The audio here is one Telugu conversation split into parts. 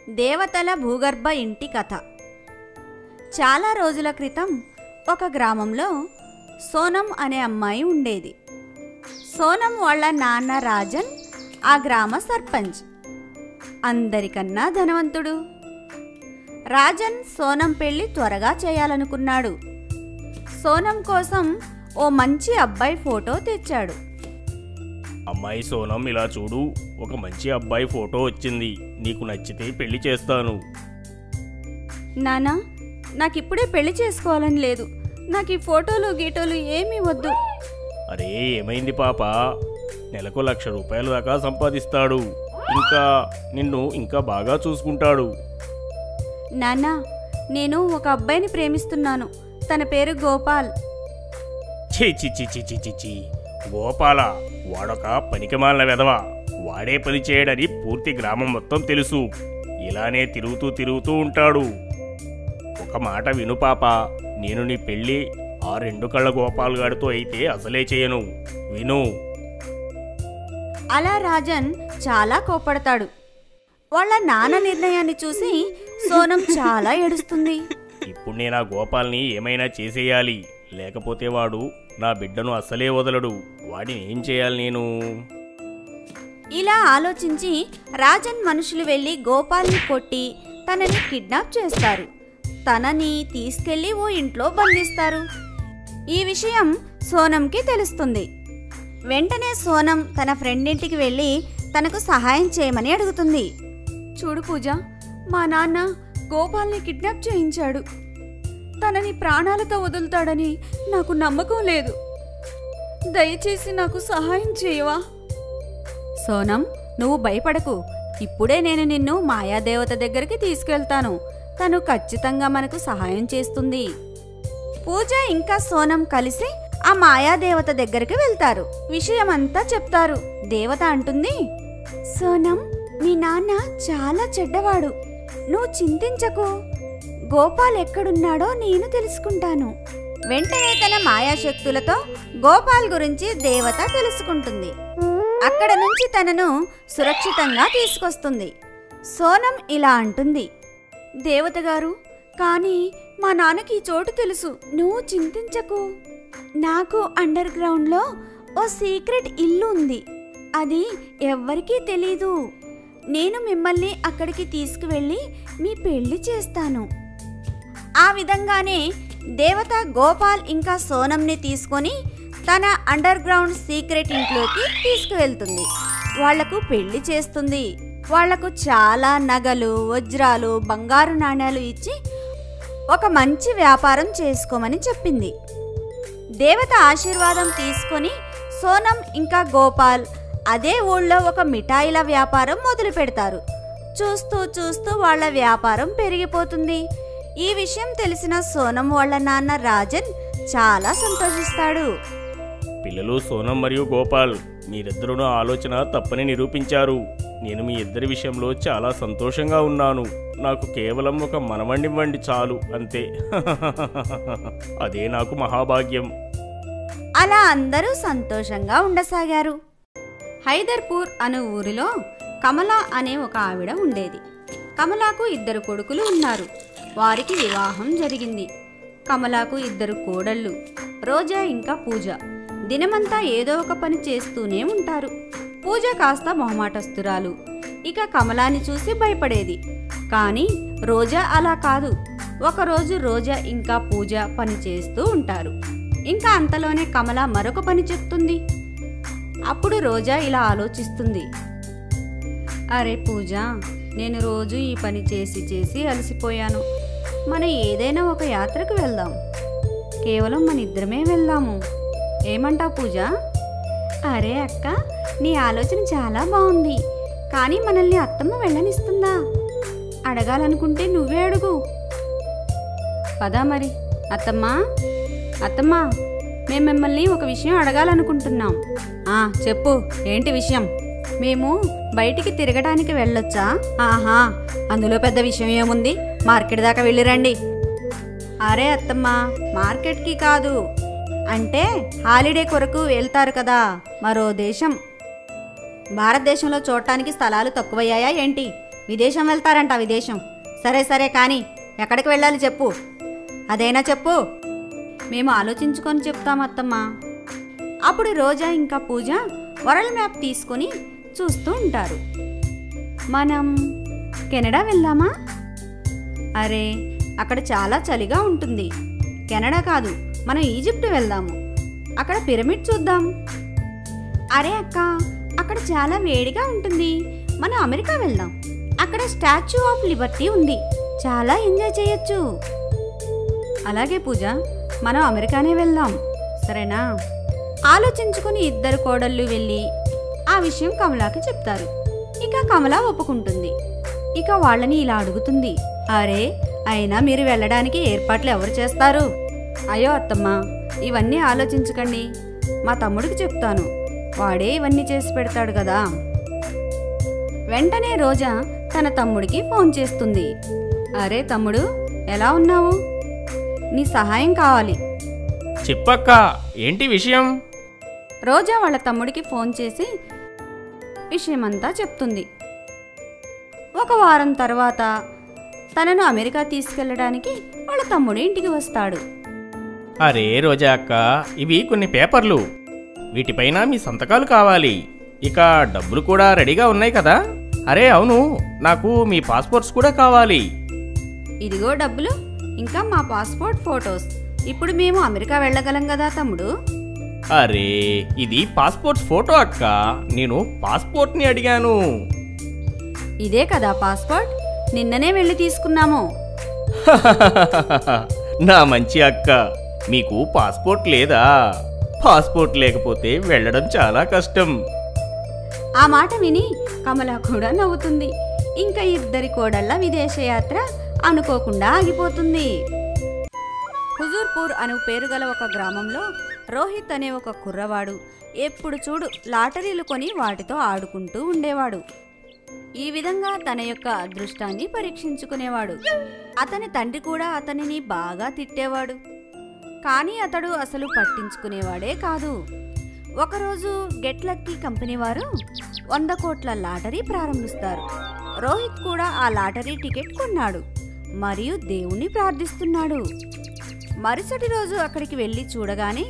దేవతల భూగర్భ ఇంటి కథ. చాలా రోజుల క్రితం ఒక గ్రామంలో సోనం అనే అమ్మాయి ఉండేది. సోనం వాళ్ళ నాన్న రాజన్ ఆ గ్రామ సర్పంచ్. అందరికన్నా ధనవంతుడు. రాజన్ సోనం పెళ్లి త్వరగా చేయాలనుకున్నాడు. సోనం కోసం ఓ మంచి అబ్బాయి ఫోటో తెచ్చాడు. అమ్మాయి సోనం, ఇలా చూడు, ఒక మంచి అబ్బాయి ఫోటో వచ్చింది. నీకు నచ్చితే పెళ్లి చేస్తాను. నానా, నాకిప్పుడే పెళ్లి చేసుకోవాలని లేదు. నాకు ఈ ఫోటోలు గీటోలు ఏమీ వద్దు. అరే, ఏమైంది పాప? నెలకు 1,00,000 రూపాయల దాకా సంపాదిస్తాడు. ఇంకా నిన్ను ఇంకా బాగా చూసుకుంటాడు. నాన్నా, నేను ఒక అబ్బాయిని ప్రేమిస్తున్నాను. తన పేరు గోపాల్. ఛీ ఛీ ఛీ ఛీ ఛీ ఛీ ఛీ. గోపాల వాడొక పనికిమాలిన వెధవ. వాడే పని చేయడని పూర్తి గ్రామం మొత్తం తెలుసు. ఇలానే తిరుగుతూ ఉంటాడు. ఒక మాట విను పాప, నేను నీ పెళ్ళి ఆ 2 కళ్ళ గోపాల్ గాడితో అయితే అసలే చేయను. విను. అలా రాజన్ చాలా కోపడతాడు. వాళ్ళ నాన్న నిర్ణయాన్ని చూసి సోనం చాలా ఏడుస్తుంది. ఇప్పుడు నేను ఆ గోపాల్ని ఏమైనా చేసేయాలి, లేకపోతే వాడు నా బిడ్డను అస్సలే వదలడు. వాడిని ఏం చేయాలి నేను? ఇలా ఆలోచించి రాజన్ మనుషులు వెళ్ళి గోపాల్ని కొట్టి తనని కిడ్నాప్ చేస్తారు. తనని తీసుకెళ్లి ఓ ఇంట్లో బంధిస్తారు. ఈ విషయం సోనంకి తెలుస్తుంది. వెంటనే సోనం తన ఫ్రెండ్ ఇంటికి వెళ్ళి తనకు సహాయం చేయమని అడుగుతుంది. చూడు పూజ, మా నాన్న గోపాల్ని కిడ్నాప్ చేయించాడు. తనని ప్రాణాలతో వదులుతాడని నాకు నమ్మకం లేదు. దయచేసి నాకు సహాయం చేయవా? సోనం, నువ్వు భయపడకు. ఇప్పుడే నేను నిన్ను మాయాదేవత దగ్గరికి తీసుకెళ్తాను. తను ఖచ్చితంగా మనకు సహాయం చేస్తుంది. పూజ ఇంకా సోనం కలిసి ఆ మాయాదేవత దగ్గరికి వెళ్తారు. విషయమంతా చెప్తారు. దేవత అంటుంది, సోనం, మీ నాన్న చాలా చెడ్డవాడు. నువ్వు చింతించకు. గోపాల్ ఎక్కడున్నాడో నేను తెలుసుకుంటాను. వెంటనే తన మాయాశక్తులతో గోపాల్ గురించి దేవత తెలుసుకుంటుంది. అక్కడ నుంచి తనను సురక్షితంగా తీసుకొస్తుంది. సోనం ఇలా అంటుంది, దేవత గారు, కానీ మా నాన్నకి ఈ చోటు తెలుసు. నువ్వు చింతించకు. నాకు అండర్ గ్రౌండ్లో ఓ సీక్రెట్ ఇల్లు ఉంది. అది ఎవ్వరికీ తెలీదు. నేను మిమ్మల్ని అక్కడికి తీసుకువెళ్ళి మీ పెళ్లి చేస్తాను. ఆ విధంగానే దేవత గోపాల్ ఇంకా సోనంని తీసుకొని తన అండర్ గ్రౌండ్ సీక్రెట్ ఇంట్లోకి తీసుకువెళ్తుంది. వాళ్లకు పెళ్లి చేస్తుంది. వాళ్లకు చాలా నగలు, వజ్రాలు, బంగారు నాణ్యాలు ఇచ్చి ఒక మంచి వ్యాపారం చేసుకోమని చెప్పింది. దేవత ఆశీర్వాదం తీసుకొని సోనం ఇంకా గోపాల్ అదే ఊళ్ళో ఒక మిఠాయిల వ్యాపారం మొదలు పెడతారు. చూస్తూ చూస్తూ వాళ్ల వ్యాపారం పెరిగిపోతుంది. ఈ విషయం తెలిసిన సోనం వాళ్ళ నాన్న రాజన్ చాలా సంతోషిస్తాడు. పిల్లలు సోనం మరియు గోపాల్, మీరిద్దరూ నా ఆలోచన తప్పని నిరూపించారు. నేను మీ ఇద్దరి విషయంలో చాలా సంతోషంగా ఉన్నాను. నాకు కేవలం ఒక మనవణ్ణివ్వండి చాలు, అంతే. అదే నాకు మహాభాగ్యం. అలా అందరూ సంతోషంగా ఉండసాగారు. హైదర్పూర్ అనే ఊరిలో కమల అనే ఒక ఆవిడ ఉండేది. కమలాకు 2 కొడుకులు ఉన్నారు. వారికి వివాహం జరిగింది. కమలాకు 2 కోడళ్ళు, రోజా ఇంకా పూజ. దినమంతా ఏదో ఒక పని చేస్తూనే ఉంటారు. పూజ కాస్త మొహమాటస్తురాలు. ఇక కమలాని చూసి భయపడేది. కానీ రోజా అలా కాదు. ఒకరోజు రోజా ఇంకా పూజ పని చేస్తూ ఉంటారు. ఇంకా అంతలోనే కమల మరొక పని చెప్తుంది. అప్పుడు రోజా ఇలా ఆలోచిస్తుంది, అరే పూజ, నేను రోజు ఈ పని చేసి అలసిపోయాను. మనం ఏదైనా ఒక యాత్రకు వెళ్దాం. కేవలం మన ఇద్దరమే వెళ్దాము. ఏమంటావు పూజ? అరే అక్క, నీ ఆలోచన చాలా బాగుంది. కానీ మనల్ని అత్తమ్మ వెళ్ళనిస్తుందా? అడగాలనుకుంటే నువ్వే అడుగు. పదా మరి. అత్తమ్మా, మేము మిమ్మల్ని ఒక విషయం అడగాలనుకుంటున్నాం. చెప్పు, ఏంటి విషయం? మేము బయటికి తిరగడానికి వెళ్ళొచ్చా? ఆహా, అందులో పెద్ద విషయం ఏముంది? మార్కెట్ దాకా వెళ్ళిరండి. అరే అత్తమ్మా, మార్కెట్కి కాదు. అంటే హాలిడే కొరకు వెళ్తారు కదా, మరో దేశం. భారతదేశంలో చూడటానికి స్థలాలు తక్కువయ్యాయా ఏంటి? విదేశం వెళ్తారంట, విదేశం. సరే సరే కానీ ఎక్కడికి వెళ్ళాలి చెప్పు, అదైనా చెప్పు. మేము ఆలోచించుకొని చెప్తాం అత్తమ్మ. అప్పుడు రోజా ఇంకా పూజ వరల్డ్ మ్యాప్ తీసుకొని చూస్తూ ఉంటారు. మనం కెనడా వెళ్దామా? అరే అక్కడ చాలా చలిగా ఉంటుంది. కెనడా కాదు, మనం ఈజిప్ట్ వెళ్దాము, అక్కడ పిరమిడ్ చూద్దాం. అరే అక్క, అక్కడ చాలా వేడిగా ఉంటుంది. మనం అమెరికా వెళ్దాం, అక్కడ స్టాచ్యూ ఆఫ్ లిబర్టీ ఉంది, చాలా ఎంజాయ్ చేయొచ్చు. అలాగే పూజ, మనం అమెరికానే వెళ్దాం, సరేనా? ఆలోచించుకుని ఇద్దరు కోడళ్ళు వెళ్ళి ఆ విషయం కమలాకి చెప్తారు. ఇక కమల ఒప్పుకుంటుంది. ఇక వాళ్ళని ఇలా అడుగుతుంది, అరే అయినా మీరు వెళ్ళడానికి ఏర్పాట్లు ఎవరు చేస్తారు? అయ్యో అత్తమ్మ, ఇవన్నీ ఆలోచించకండి, మా తమ్ముడికి చెప్తాను, వాడే ఇవన్నీ చేసి పెడతాడు కదా. వెంటనే రోజా తన తమ్ముడికి ఫోన్ చేస్తుంది. అరే తమ్ముడు, ఎలా ఉన్నావు? నీ సహాయం కావాలి. చెప్పక్క, ఏంటి విషయం? రోజా వాళ్ళ తమ్ముడికి ఫోన్ చేసి విషయమంతా చెప్తుంది. ఒక వారం తర్వాత తనను అమెరికా తీసుకెళ్ళడానికి వాళ్ళ తమ్ముడు ఇంటికి వస్తాడు. అరే రోజా అక్క, ఇవి కొన్ని పేపర్లు, వీటిపైన మీ సంతకాలు కావాలి. ఇక డబ్బులు కూడా రెడీగా ఉన్నాయి కదా? అరే అవును, నాకు మీ పాస్పోర్ట్స్ కూడా కావాలి. ఇదిగో డబ్బులు, ఇంకా మా పాస్పోర్ట్ ఫోటోస్. ఇప్పుడు మేము అమెరికా వెళ్ళగలం కదా తమ్ముడు? అరే ఇది పాస్పోర్ట్ ఫోటో అక్క, నేను పాస్పోర్ట్ని అడిగాను. ఇదే కదా పాస్పోర్ట్, నిన్ననే వెళ్ళి తీసుకున్నాము. నా మంచి అక్క, మీకు పాస్పోర్ట్ లేదా? పాస్పోర్ట్ లేకపోతే వెళ్ళడం చాలా కష్టం. ఆ మాట విని కమల కూడా నవ్వుతుంది. ఇంకా ఇద్దరి కోడళ్ళ విదేశయాత్ర అనుకోకుండా ఆగిపోతుంది. హుజూర్పూర్ అను పేరు గల ఒక గ్రామంలో రోహిత్ అనే ఒక కుర్రవాడు ఎప్పుడు చూడు లాటరీలు కొని వాటితో ఆడుకుంటూ ఉండేవాడు. ఈ విధంగా తన యొక్క అదృష్టాన్ని పరీక్షించుకునేవాడు. అతని తండ్రి కూడా అతనిని బాగా తిట్టేవాడు. కానీ అతడు అసలు పట్టించుకునేవాడే కాదు. ఒకరోజు గెట్ లక్కీ కంపెనీ వారు 100 కోట్ల లాటరీ ప్రారంభిస్తారు. రోహిత్ కూడా ఆ లాటరీ టికెట్ కొన్నాడు మరియు దేవుణ్ణి ప్రార్థిస్తున్నాడు. మరుసటి రోజు అక్కడికి వెళ్ళి చూడగానే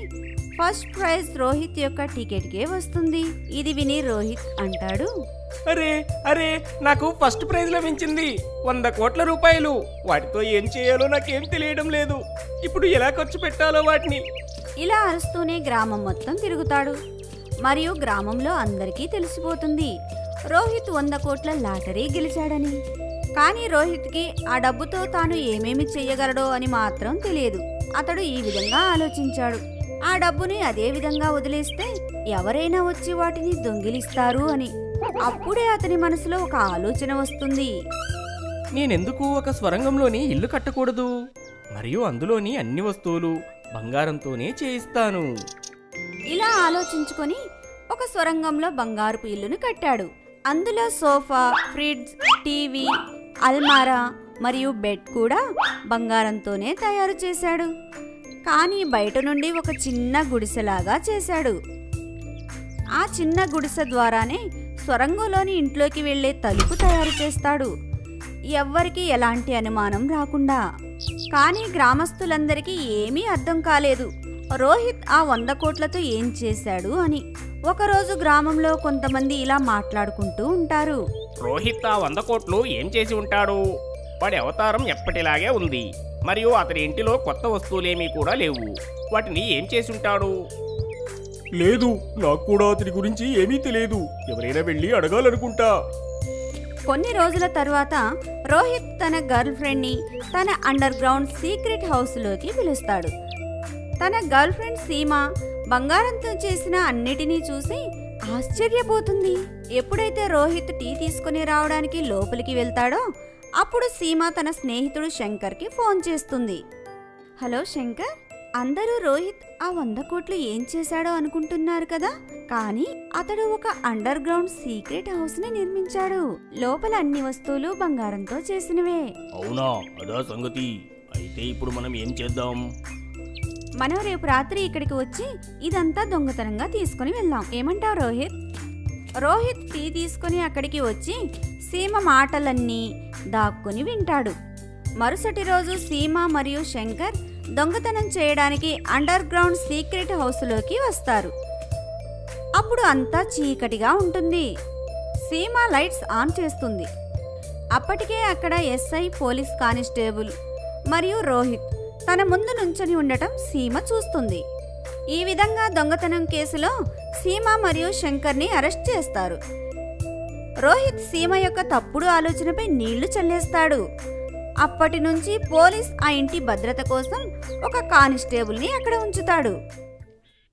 ఫస్ట్ ప్రైజ్ రోహిత్ యొక్క టికెట్కే వస్తుంది. ఇది విని రోహిత్ అంటాడు, అరే అరే, నాకు ఫస్ట్ ప్రైజ్ లభించింది, 100 కోట్ల రూపాయలు. వాటితో ఏం చేయాలో నాకేం తెలియడం లేదు. ఇప్పుడు ఎలా ఖర్చు పెట్టాలో వాటిని. ఇలా అరుస్తూనే గ్రామం మొత్తం తిరుగుతాడు మరియు గ్రామంలో అందరికీ తెలిసిపోతుంది రోహిత్ 100 కోట్ల లాటరీ గెలిచాడని. కానీ రోహిత్కి ఆ డబ్బుతో తాను ఏమేమి చెయ్యగలడో అని మాత్రం తెలియదు. అతడు ఈ విధంగా ఆలోచించాడు, ఆ డబ్బుని అదే విధంగా వదిలేస్తే ఎవరైనా వచ్చి వాటిని దొంగిలిస్తారు అని. అప్పుడే అతని మనసులో ఒక ఆలోచన వస్తుంది. నేనెందుకు ఒక స్వరంగంలోని ఇల్లు కట్టకూడదు? మరియు అందులోని అన్ని వస్తువులు బంగారంతోనే చేయిస్తాను. ఇలా ఆలోచించుకొని ఒక సొరంగంలో బంగారుపు ఇల్లును కట్టాడు. అందులో సోఫా, ఫ్రిడ్జ్, టీవీ, అల్మారా మరియు బెడ్ కూడా బంగారంతోనే తయారు చేశాడు. కానీ బయట నుండి ఒక చిన్న గుడిసెలాగా చేశాడు. ఆ చిన్న గుడిసె ద్వారానే సొరంగంలోని ఇంట్లోకి వెళ్లే తలుపు తయారు చేస్తాడు, ఎవ్వరికీ ఎలాంటి అనుమానం రాకుండా. కానీ గ్రామస్తులందరికీ ఏమీ అర్థం కాలేదు రోహిత్ ఆ 100 కోట్లతో ఏం చేశాడు అని. ఒకరోజు గ్రామంలో కొంతమంది ఇలా మాట్లాడుకుంటూ ఉంటారు. రోహిత్ ఆ 100 కోట్లు ఏం చేసి ఉంటాడు? వాడి అవతారం ఎప్పటిలాగే ఉంది, మరియు అతని ఇంటిలో కొత్త వస్తువులేమీ కూడా లేవు. వాటిని ఏం చేసి ఉంటాడు? లేదు, నాకు కూడా అతని గురించి ఏమీ తెలియదు. ఎవరైనా వెళ్ళి అడగాలనుకుంటా. కొన్ని రోజుల తర్వాత రోహిత్ తన గర్ల్ ఫ్రెండ్ని తన అండర్ గ్రౌండ్ సీక్రెట్ హౌస్లోకి పిలుస్తాడు. తన గర్ల్ ఫ్రెండ్ సీమ బంగారంతో చేసిన అన్నిటినీ చూసి ఆశ్చర్యపోతుంది. ఎప్పుడైతే రోహిత్ టీ తీసుకుని రావడానికి లోపలికి వెళ్తాడో అప్పుడు సీమ తన స్నేహితుడు శంకర్కి ఫోన్ చేస్తుంది. హలో శంకర్, అందరూ రోహిత్ ఆ 100 కోట్లు ఏం చేశాడో అనుకుంటున్నారు కదా, కానీ అతడు ఒక అండర్ గ్రౌండ్ సీక్రెట్ హౌస్ ని నిర్మించాడు. లోపల అన్ని వస్తువులు బంగారంతో చేసినవే. అవునా, అదా సంగతి. అయితే ఇప్పుడు మనం ఏం చేద్దాం? మనం రేపు రాత్రి ఇక్కడికి వచ్చి ఇదంతా దొంగతనంగా తీసుకుని వెళ్దాం. ఏమంటావు రోహిత్? రోహిత్ టీ తీసుకుని అక్కడికి వచ్చి సీమ మాటలన్నీ దాక్కుని వింటాడు. మరుసటి రోజు సీమ మరియు శంకర్ దొంగతనం చేయడానికి అండర్ గ్రౌండ్ సీక్రెట్ హౌస్లోకి వస్తారు. అప్పుడు అంతా చీకటిగా ఉంటుంది. సీమ లైట్స్ ఆన్ చేస్తుంది. అప్పటికే అక్కడ ఎస్ఐ, పోలీస్ కానిస్టేబుల్ మరియు రోహిత్ తన ముందు నుంచొని ఉండటం సీమ చూస్తుంది. ఈ విధంగా దొంగతనం కేసులో సీమ మరియు శంకర్ని అరెస్ట్ చేస్తారు. రోహిత్ సీమ యొక్క తప్పుడు ఆలోచనపై నీళ్లు చల్లేస్తాడు. అప్పటి నుంచి పోలీస్ ఆ ఇంటి భద్రత కోసం ఒక కానిస్టేబుల్ని అక్కడ ఉంచుతాడు.